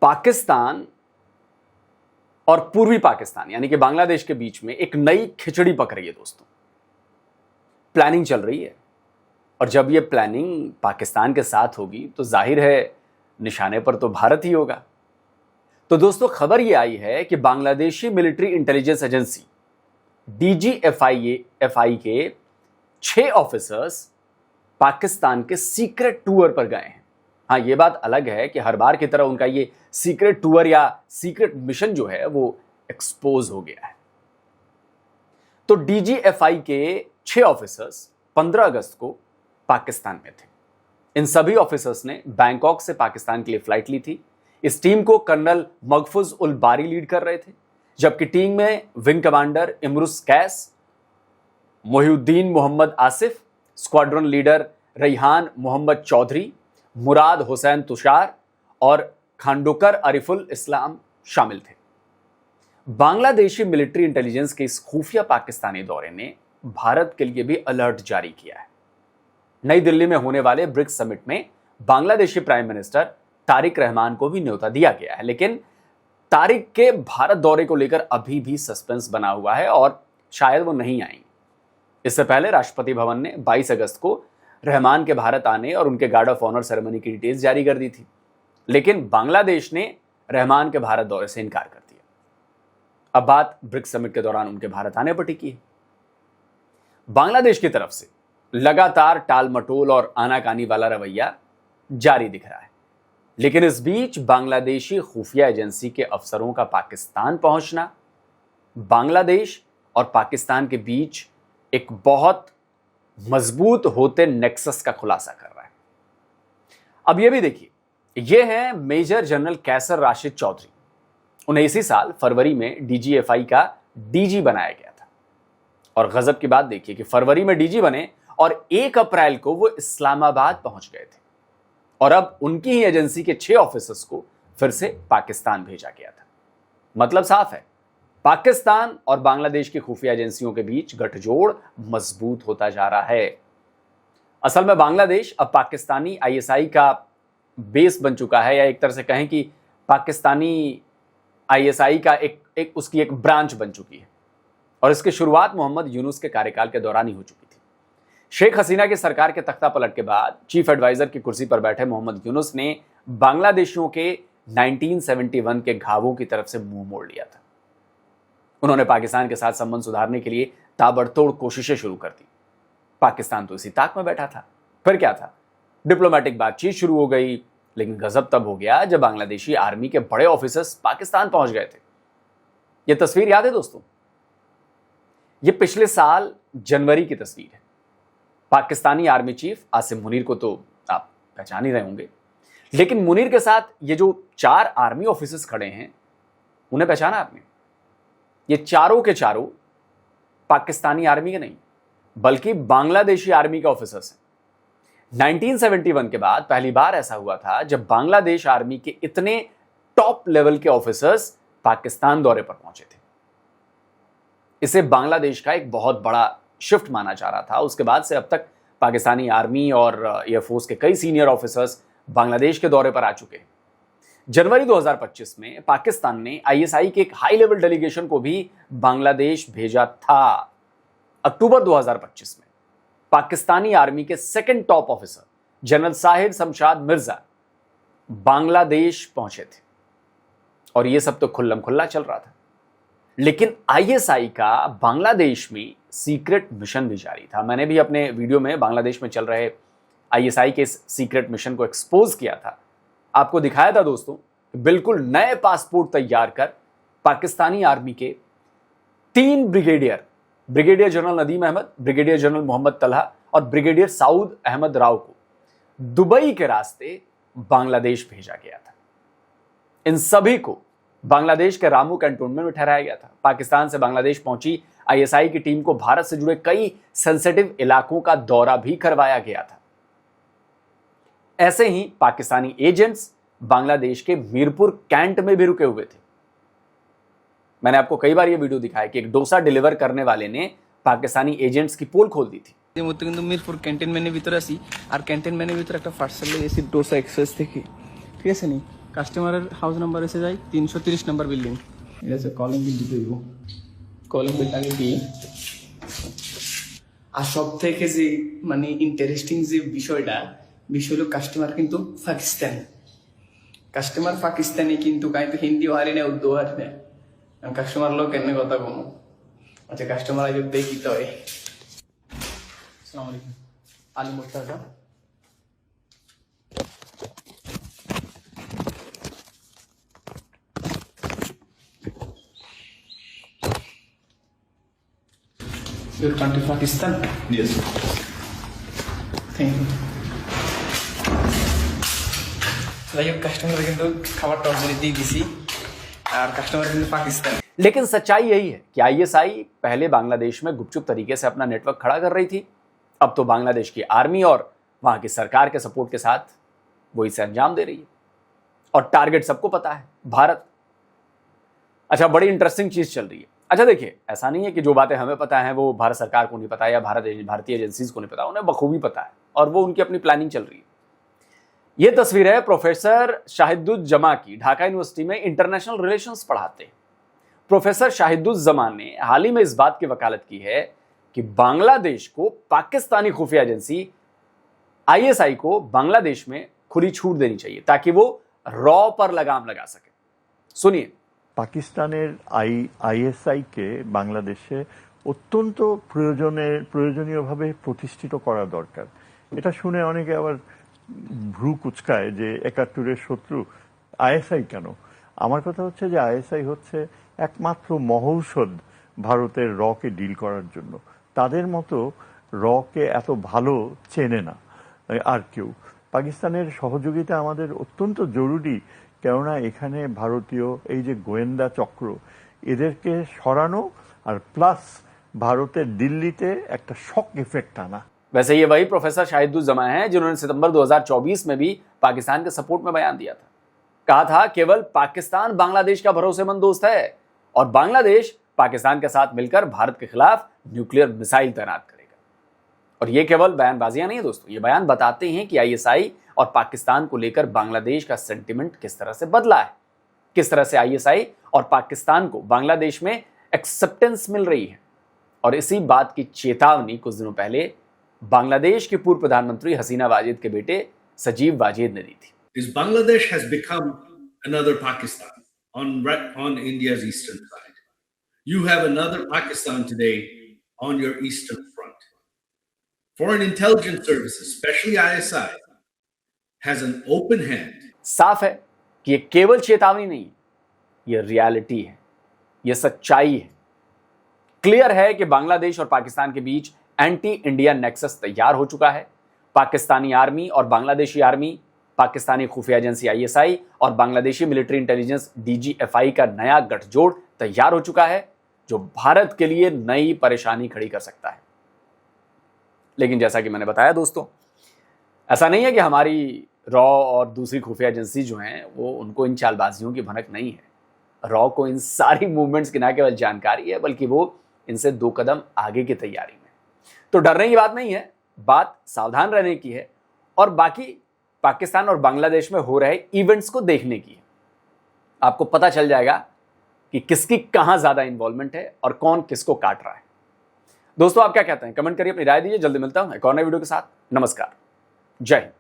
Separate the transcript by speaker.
Speaker 1: पाकिस्तान और पूर्वी पाकिस्तान यानी कि बांग्लादेश के बीच में एक नई खिचड़ी पक रही है दोस्तों। प्लानिंग चल रही है और जब यह प्लानिंग पाकिस्तान के साथ होगी तो जाहिर है निशाने पर तो भारत ही होगा। तो दोस्तों खबर यह आई है कि Bangladeshi military intelligence agency DGFI के 6 ऑफिसर्स पाकिस्तान के सीक्रेट टूर पर गए हैं। हाँ, यह बात अलग है कि हर बार की तरह उनका ये सीक्रेट टूर या सीक्रेट मिशन जो है वो एक्सपोज हो गया है। तो DGFI के 6 ऑफिसर्स 15 अगस्त को पाकिस्तान में थे। इन सभी ऑफिसर्स ने बैंकॉक से पाकिस्तान के लिए फ्लाइट ली थी। इस टीम को कर्नल मगफूज उल बारी लीड कर रहे थे, जबकि टीम में विंग कमांडर इमरुस कैस, मोहिउद्दीन मोहम्मद आसिफ, स्क्वाड्रन लीडर रेहान मोहम्मद चौधरी, मुराद हुसैन तुषार और खांडोकर अरिफुल इस्लाम शामिल थे। बांग्लादेशी मिलिट्री इंटेलिजेंस के इस खुफिया पाकिस्तानी दौरे ने भारत के लिए भी अलर्ट जारी किया है। नई दिल्ली में होने वाले ब्रिक्स समिट में बांग्लादेशी प्राइम मिनिस्टर तारिक रहमान को भी न्योता दिया गया है, लेकिन तारिक के भारत दौरे को लेकर अभी भी सस्पेंस बना हुआ है और शायद वो नहीं आएंगे। इससे पहले राष्ट्रपति भवन ने 22 अगस्त को रहमान के भारत आने और उनके गार्ड ऑफ ऑनर सेरेमनी की डिटेल्स जारी कर दी थी, लेकिन बांग्लादेश ने रहमान के भारत दौरे से इनकार कर दिया। अब बात ब्रिक्स समिट के दौरान उनके भारत आने पर टिकी है। बांग्लादेश की तरफ से लगातार टाल मटोल और आनाकानी वाला रवैया जारी दिख रहा है, लेकिन इस बीच बांग्लादेशी खुफिया एजेंसी के अफसरों का पाकिस्तान पहुंचना बांग्लादेश और पाकिस्तान के बीच एक बहुत मजबूत होते नेक्सस का खुलासा कर रहा है। अब यह भी देखिए, यह है मेजर जनरल कैसर राशिद चौधरी। उन्हें इसी साल फरवरी में DGFI का DG बनाया गया था और गजब की बात देखिए कि फरवरी में DG बने और 1 अप्रैल को वो इस्लामाबाद पहुंच गए थे और अब उनकी ही एजेंसी के 6 ऑफिसर्स को फिर से पाकिस्तान भेजा गया था। मतलब साफ है, पाकिस्तान और बांग्लादेश की खुफिया एजेंसियों के बीच गठजोड़ मजबूत होता जा रहा है। असल में बांग्लादेश अब पाकिस्तानी ISI का बेस बन चुका है, या एक तरह से कहें कि पाकिस्तानी ISI का उसकी एक ब्रांच बन चुकी है और इसकी शुरुआत मोहम्मद यूनुस के कार्यकाल के दौरान ही हो चुकी थी। शेख हसीना की सरकार के तख्ता पलट के बाद चीफ एडवाइजर की कुर्सी पर बैठे मोहम्मद यूनुस ने बांग्लादेशियों के 1971 के घावों की तरफ से मुंह मोड़ लिया था। उन्होंने पाकिस्तान के साथ संबंध सुधारने के लिए ताबड़तोड़ कोशिशें शुरू कर दी। पाकिस्तान तो इसी ताक में बैठा था। फिर क्या था, डिप्लोमेटिक बातचीत शुरू हो गई, लेकिन गजब तब हो गया जब बांग्लादेशी आर्मी के बड़े ऑफिसर्स पाकिस्तान पहुंच गए थे। यह तस्वीर याद है दोस्तों? यह पिछले साल जनवरी की तस्वीर है। पाकिस्तानी आर्मी चीफ आसिम मुनीर को तो आप पहचान ही रहे होंगे, लेकिन मुनीर के साथ ये जो 4 आर्मी ऑफिसर्स खड़े हैं, उन्हें पहचाना आपने? ये चारों के चारों पाकिस्तानी आर्मी के नहीं बल्कि बांग्लादेशी आर्मी के ऑफिसर्स हैं। 1971 के बाद पहली बार ऐसा हुआ था जब बांग्लादेश आर्मी के इतने टॉप लेवल के ऑफिसर्स पाकिस्तान दौरे पर पहुंचे थे। इसे बांग्लादेश का एक बहुत बड़ा शिफ्ट माना जा रहा था। उसके बाद से अब तक पाकिस्तानी आर्मी और एयरफोर्स के कई सीनियर ऑफिसर्स बांग्लादेश के दौरे पर आ चुके हैं। जनवरी 2025 में पाकिस्तान ने ISI के एक हाई लेवल डेलीगेशन को भी बांग्लादेश भेजा था। अक्टूबर 2025 में पाकिस्तानी आर्मी के second top officer general Sahir Shamshad Mirza Bangladesh पहुंचे थे और यह सब तो खुल्लम खुल्ला चल रहा था। लेकिन ISI का बांग्लादेश में सीक्रेट मिशन भी जारी था। मैंने भी अपने वीडियो में बांग्लादेश में चल रहे ISI के सीक्रेट मिशन को एक्सपोज किया था, आपको दिखाया था दोस्तों। बिल्कुल नए पासपोर्ट तैयार कर पाकिस्तानी आर्मी के 3 brigadier general Nadeem Ahmed, brigadier general Mohammad Talha और ब्रिगेडियर साउद अहमद राव को दुबई के रास्ते बांग्लादेश भेजा गया था। इन सभी को बांग्लादेश के रामू कैंटोनमेंट में ठहराया गया था। पाकिस्तान से बांग्लादेश पहुंची ISI की टीम को भारत से जुड़े कई सेंसिटिव इलाकों का दौरा भी करवाया गया था। ऐसे ही पाकिस्तानी एजेंट्स बांग्लादेश के मीरपुर कैंट में भी रुके हुए थे। मैंने आपको कई बार ये वीडियो दिखाया कि एक डोसा डिलीवर करने वाले ने पाकिस्तानी एजेंट्स की पोल खोल दी थी।
Speaker 2: কিন্তু মিরপুর ক্যান্টনমেন্টের ভিতরে আছি আর ক্যান্টনমেন্টের ভিতরে একটা পার্সেলে এসি ডোসা এক্সপ্রেস থেকে ঠিক আছে নি কাস্টমারের হাউস নাম্বার এসে যায় 330 নম্বর বিল্ডিং। এটা হচ্ছে কলিং বিল দিতে হইব, কলিং বিল আগে দিই। আর সব থেকে যে মানে ইন্টারেস্টিং যে বিষয় হলো কাস্টমার কিন্তু পাকিস্তান, কাস্টমার পাকিস্তানি কিন্তু কাইতো হিন্দি হারি না, উর্দু হারি না। কাস্টমার লোক কেন কথা বলবো। আচ্ছা কাস্টমার আগে দেখি তো। আসসালামু আলাইকুম, Ali Murtaza. Your country Pakistan?
Speaker 3: Yes.
Speaker 2: Thank you. Like customer কিন্তু খাবারটা অলরেডি দিয়ে দিছি আর কাস্টমার কিন্তু পাকিস্তান।
Speaker 1: लेकिन सच्चाई यही है कि आईएसआई पहले बांग्लादेश में गुपचुप तरीके से अपना नेटवर्क खड़ा कर रही थी। अब तो बांग्लादेश की आर्मी और वहां की सरकार के सपोर्ट के साथ वो इसे अंजाम दे रही है और टारगेट सबको पता है, भारत। अच्छा, बड़ी इंटरेस्टिंग चीज चल रही है। अच्छा देखिए, ऐसा नहीं है कि जो बातें हमें पता है वो भारत सरकार को नहीं पता या भारतीय एजेंसीज को नहीं पता, उन्हें बखूबी पता है और वो उनकी अपनी प्लानिंग चल रही है। ये तस्वीर है प्रोफेसर शाहिदुज्जमा की। ढाका यूनिवर्सिटी में इंटरनेशनल रिलेशंस पढ़ाते हैं प्रोफेसर शाहिदुज्जमा ने हाल ही में इस बात की वकालत की है कि बांग्लादेश को पाकिस्तानी खुफिया एजेंसी आईएसआई को बांग्लादेश में खुली छूट देनी चाहिए ताकि वो रॉ पर लगाम लगा सके। सुनिए।
Speaker 4: পাকিস্তানের আইএসআইকে বাংলাদেশে অত্যন্ত প্রয়োজনীয়ভাবে প্রতিষ্ঠিত করা দরকার। এটা শুনে অনেকে আবার ভ্রু কুচকায় যে ৭১-এর শত্রু আইএসআই কেন। আমার কথা হচ্ছে যে আইএসআই হচ্ছে একমাত্র মহৌষধ ভারতের রকে ডিল করার জন্য। তাদের মতো রকে এত ভালো চেনে না আর কেউ। পাকিস্তানের সহযোগিতা আমাদের অত্যন্ত জরুরি, কেননা এখানে ভারতীয় এই যে গোয়েন্দা চক্র এদেরকে সরানো আর প্লাস ভারতের দিল্লিতে একটা শক ইফেক্ট আনা।
Speaker 1: वैसे ये वही प्रोफेसर शाहिदुज्जमा हैं जिन्होंने सितंबर 2024 में भी पाकिस्तान के सपोर्ट में बयान दिया था। कहा था केवल पाकिस्तान बांग्लादेश का भरोसेमंद दोस्त है और बांग्लादेश पाकिस्तान के साथ मिलकर भारत के खिलाफ न्यूक्लियर मिसाइल तैनात करेगा। और ये केवल बयानबाजियां नहीं है दोस्तों, ये बयान बताते हैं कि आईएसआई और पाकिस्तान को लेकर बांग्लादेश का सेंटिमेंट किस तरह से बदला है, किस तरह से आईएसआई और पाकिस्तान को बांग्लादेश में एक्सेप्टेंस मिल रही है। और इसी बात की चेतावनी कुछ दिनों पहले बांग्लादेश के पूर्व प्रधानमंत्री हसीना वाजिद के बेटे सजीव वाजिद ने दी थी।
Speaker 3: Bangladesh has become another Pakistan on India's eastern side. You have another Pakistan today on your eastern front. Foreign intelligence services, especially ISI, has an open hand.
Speaker 1: साफ है कि ये केवल चेतावनी नहीं, ये रियलिटी है, ये सच्चाई है। क्लियर है कि बांग्लादेश और पाकिस्तान के बीच एंटी इंडिया नेक्सस तैयार हो चुका है। पाकिस्तानी आर्मी और बांग्लादेशी आर्मी, पाकिस्तानी खुफिया एजेंसी आईएसआई और बांग्लादेशी मिलिट्री इंटेलिजेंस डीजीएफआई का नया गठजोड़ तैयार हो चुका है जो भारत के लिए नई परेशानी खड़ी कर सकता है। लेकिन जैसा कि मैंने बताया दोस्तों, ऐसा नहीं है कि हमारी रॉ और दूसरी खुफिया एजेंसी जो हैं वो उनको इन चालबाजियों की भनक नहीं है। रॉ को इन सारी मूवमेंट्स की न केवल जानकारी है बल्कि वो इनसे 2 कदम आगे की तैयारी में। तो डरने की बात नहीं है, बात सावधान रहने की है और बाकी पाकिस्तान और बांग्लादेश में हो रहे इवेंट्स को देखने की है। आपको पता चल जाएगा कि किसकी कहां ज्यादा इन्वॉल्वमेंट है और कौन किसको काट रहा है। दोस्तों आप क्या कहते हैं, कमेंट करिए, अपनी राय दीजिए। जल्दी मिलता हूं एक और नए वीडियो के साथ। नमस्कार, जय हिंद।